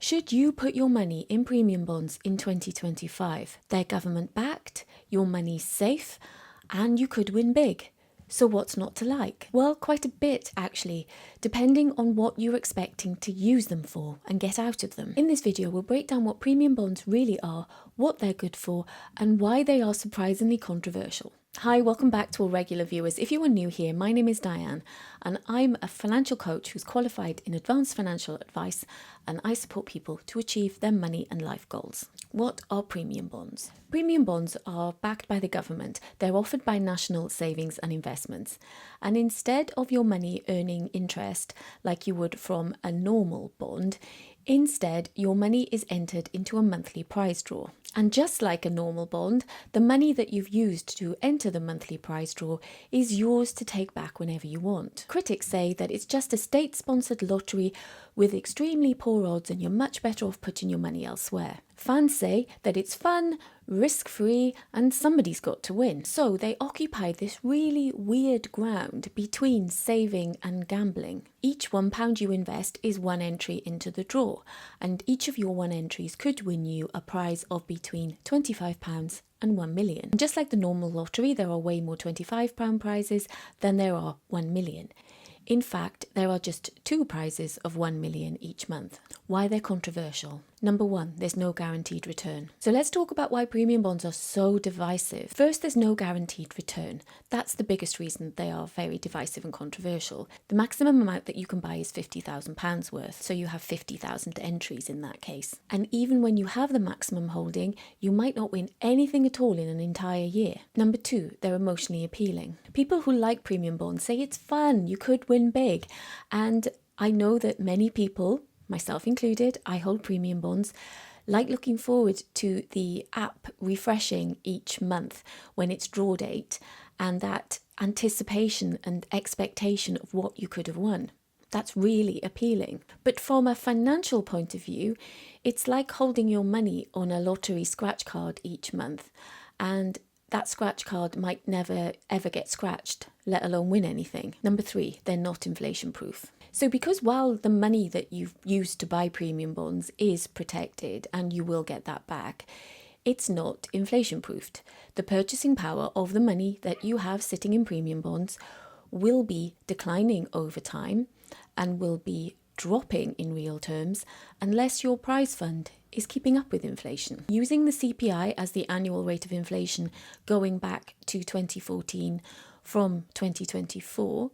Should you put your money in premium bonds in 2025? They're government backed, your money's safe, and you could win big. So what's not to like? Well, quite a bit actually, depending on what you're expecting to use them for and get out of them. In this video, we'll break down what premium bonds really are, what they're good for, and why they are surprisingly controversial. Hi, welcome back to all regular viewers. If you are new here, my name is Dianne and I'm a financial coach who's qualified in advanced financial advice, and I support people to achieve their money and life goals. What are premium bonds? Premium bonds are backed by the government. They're offered by National Savings and Investments. And instead of your money earning interest like you would from a normal bond, instead your money is entered into a monthly prize draw. And just like a normal bond, the money that you've used to enter the monthly prize draw is yours to take back whenever you want. Critics say that it's just a state-sponsored lottery with extremely poor odds and you're much better off putting your money elsewhere. Fans say that it's fun, risk-free, and somebody's got to win. So they occupy this really weird ground between saving and gambling. Each £1 you invest is one entry into the draw, and each of your one entries could win you a prize of between £25 and 1 million. And just like the normal lottery, there are way more £25 prizes than there are 1 million. In fact, there are just 2 prizes of 1 million each month. Why they're controversial? Number 1, there's no guaranteed return. So let's talk about why premium bonds are so divisive. First, there's no guaranteed return. That's the biggest reason they are very divisive and controversial. The maximum amount that you can buy is £50,000 worth, so you have 50,000 entries in that case. And even when you have the maximum holding, you might not win anything at all in an entire year. Number 2, they're emotionally appealing. People who like premium bonds say it's fun, you could win big. And I know that many people, myself included, I hold premium bonds, like looking forward to the app refreshing each month when it's draw date, and that anticipation and expectation of what you could have won. That's really appealing. But from a financial point of view, it's like holding your money on a lottery scratch card each month, and that scratch card might never ever get scratched, let alone win anything. Number 3, they're not inflation proof. So because while the money that you've used to buy premium bonds is protected and you will get that back, it's not inflation proofed. The purchasing power of the money that you have sitting in premium bonds will be declining over time and will be dropping in real terms unless your prize fund is keeping up with inflation. Using the CPI as the annual rate of inflation going back to 2014 from 2024,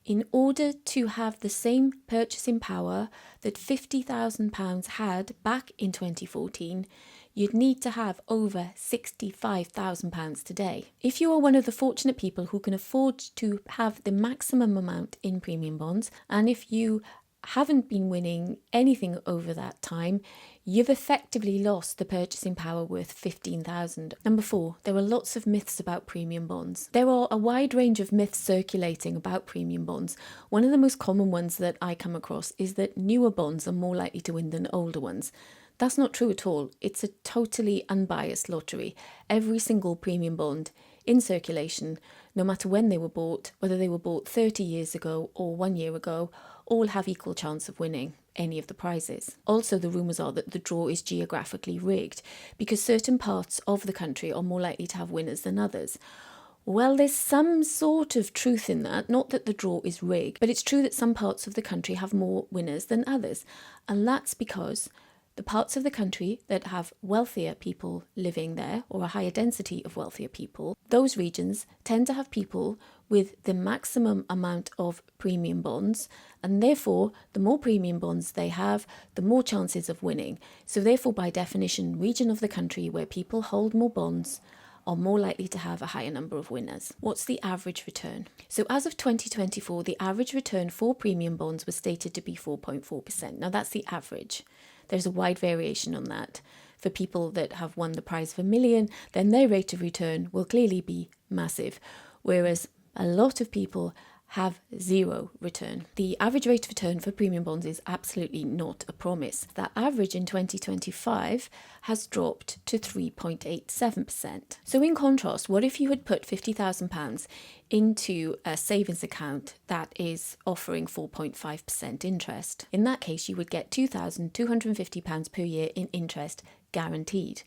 in order to have the same purchasing power that £50,000 had back in 2014, you'd need to have over £65,000 today. If you are one of the fortunate people who can afford to have the maximum amount in premium bonds, and if you haven't been winning anything over that time, you've effectively lost the purchasing power worth 15,000. Number 4, there are lots of myths about premium bonds. There are a wide range of myths circulating about premium bonds. One of the most common ones that I come across is that newer bonds are more likely to win than older ones. That's not true at all. It's a totally unbiased lottery. Every single premium bond in circulation, no matter when they were bought, whether they were bought 30 years ago or 1 year ago, all have equal chance of winning any of the prizes. Also, the rumours are that the draw is geographically rigged because certain parts of the country are more likely to have winners than others. Well, there's some sort of truth in that, not that the draw is rigged, but it's true that some parts of the country have more winners than others. And that's because the parts of the country that have wealthier people living there, or a higher density of wealthier people, those regions tend to have people with the maximum amount of premium bonds, and therefore the more premium bonds they have, the more chances of winning. So therefore, by definition, region of the country where people hold more bonds are more likely to have a higher number of winners. What's the average return? So as of 2024, the average return for premium bonds was stated to be 4.4%. Now that's the average. There's a wide variation on that. For people that have won the prize of 1 million, then their rate of return will clearly be massive. Whereas a lot of people have zero return. The average rate of return for premium bonds is absolutely not a promise. That average in 2025 has dropped to 3.87%. So in contrast, what if you had put £50,000 into a savings account that is offering 4.5% interest? In that case, you would get £2,250 per year in interest guaranteed.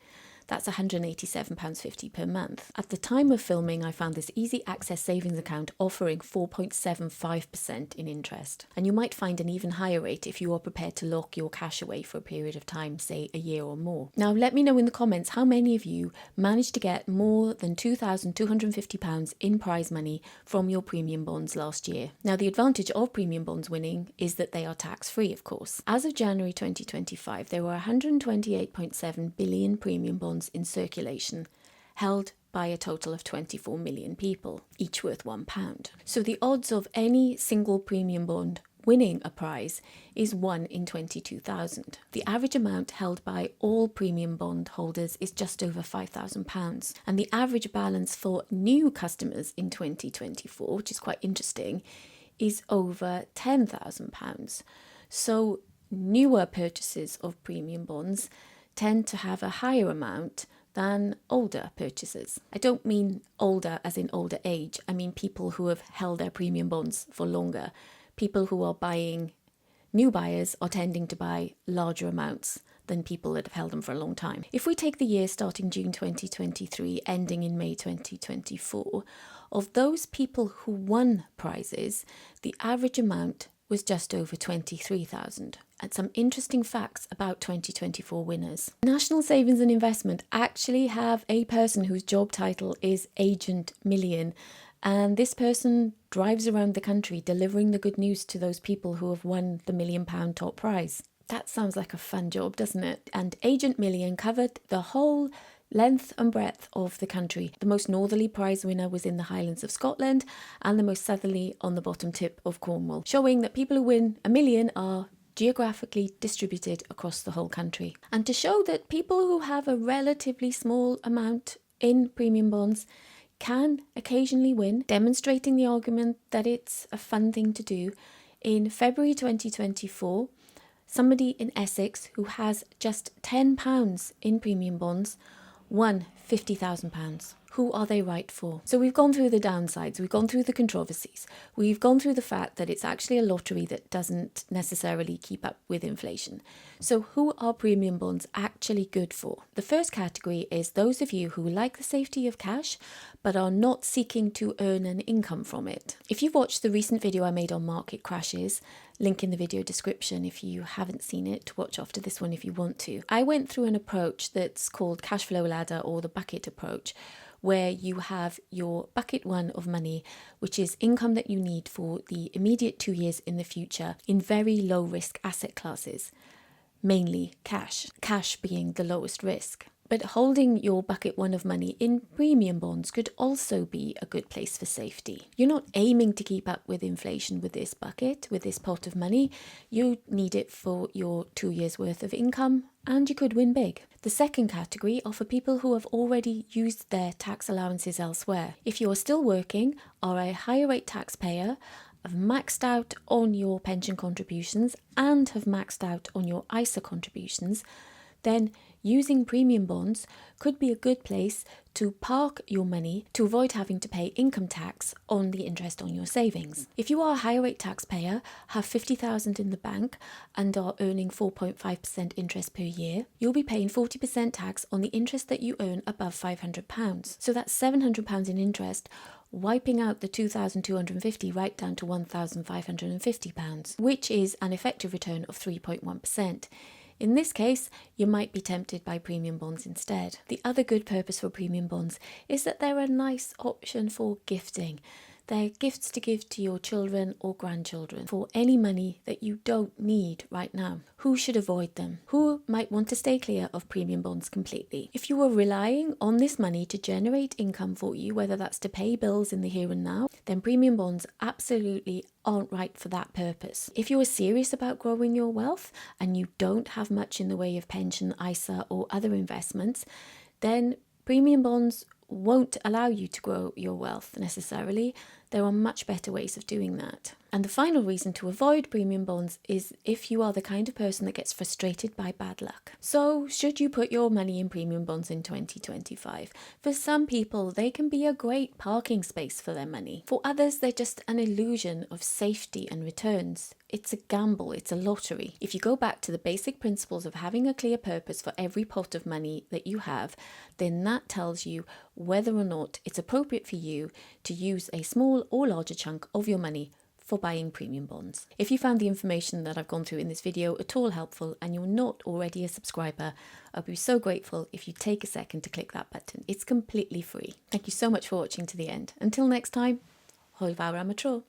That's £187.50 per month. At the time of filming, I found this easy access savings account offering 4.75% in interest. And you might find an even higher rate if you are prepared to lock your cash away for a period of time, say a year or more. Now, let me know in the comments how many of you managed to get more than £2,250 in prize money from your premium bonds last year. Now, the advantage of premium bonds winning is that they are tax-free, of course. As of January 2025, there were 128.7 billion premium bonds in circulation, held by a total of 24 million people, each worth £1. So the odds of any single premium bond winning a prize is 1 in 22,000. The average amount held by all premium bond holders is just over £5,000. And the average balance for new customers in 2024, which is quite interesting, is over £10,000. So newer purchases of premium bonds tend to have a higher amount than older purchases. I don't mean older as in older age. I mean people who have held their premium bonds for longer. People who are buying, new buyers are tending to buy larger amounts than people that have held them for a long time. If we take the year starting June 2023, ending in May 2024, of those people who won prizes, the average amount was just over 23,000. And some interesting facts about 2024 winners. National Savings and Investment actually have a person whose job title is Agent Million. And this person drives around the country delivering the good news to those people who have won the £1 million top prize. That sounds like a fun job, doesn't it? And Agent Million covered the whole length and breadth of the country. The most northerly prize winner was in the Highlands of Scotland and the most southerly on the bottom tip of Cornwall, showing that people who win £1 million are geographically distributed across the whole country. And to show that people who have a relatively small amount in premium bonds can occasionally win, demonstrating the argument that it's a fun thing to do, in February 2024, somebody in Essex who has just £10 in premium bonds won £50,000. Who are they right for? So we've gone through the downsides, we've gone through the controversies, we've gone through the fact that it's actually a lottery that doesn't necessarily keep up with inflation. So who are premium bonds actually good for? The first category is those of you who like the safety of cash but are not seeking to earn an income from it. If you've watched the recent video I made on market crashes, link in the video description if you haven't seen it, watch after this one if you want to. I went through an approach that's called cash flow ladder or the bucket approach, where you have your bucket one of money, which is income that you need for the immediate 2 years in the future in very low risk asset classes, mainly cash being the lowest risk. But holding your bucket one of money in premium bonds could also be a good place for safety. You're not aiming to keep up with inflation with this bucket, with this pot of money. You need it for your 2 years worth of income and you could win big. The second category are for people who have already used their tax allowances elsewhere. If you are still working, are a higher rate taxpayer, have maxed out on your pension contributions and have maxed out on your ISA contributions, then using premium bonds could be a good place to park your money to avoid having to pay income tax on the interest on your savings. If you are a higher rate taxpayer, have 50,000 in the bank and are earning 4.5% interest per year, you'll be paying 40% tax on the interest that you earn above £500. So that's £700 in interest, wiping out the 2,250 right down to £1,550, which is an effective return of 3.1%. In this case, you might be tempted by premium bonds instead. The other good purpose for premium bonds is that they're a nice option for gifting. They're gifts to give to your children or grandchildren for any money that you don't need right now. Who should avoid them? Who might want to stay clear of premium bonds completely? If you are relying on this money to generate income for you, whether that's to pay bills in the here and now, then premium bonds absolutely aren't right for that purpose. If you are serious about growing your wealth and you don't have much in the way of pension, ISA or other investments, then premium bonds won't allow you to grow your wealth necessarily. There are much better ways of doing that. And the final reason to avoid premium bonds is if you are the kind of person that gets frustrated by bad luck. So, should you put your money in premium bonds in 2025? For some people, they can be a great parking space for their money. For others, they're just an illusion of safety and returns. It's a gamble, it's a lottery. If you go back to the basic principles of having a clear purpose for every pot of money that you have, then that tells you whether or not it's appropriate for you to use a small or larger chunk of your money for buying premium bonds. If you found the information that I've gone through in this video at all helpful and you're not already a subscriber, I'd be so grateful if you take a second to click that button. It's completely free. Thank you so much for watching to the end. Until next time, hwyl fawr am y tro.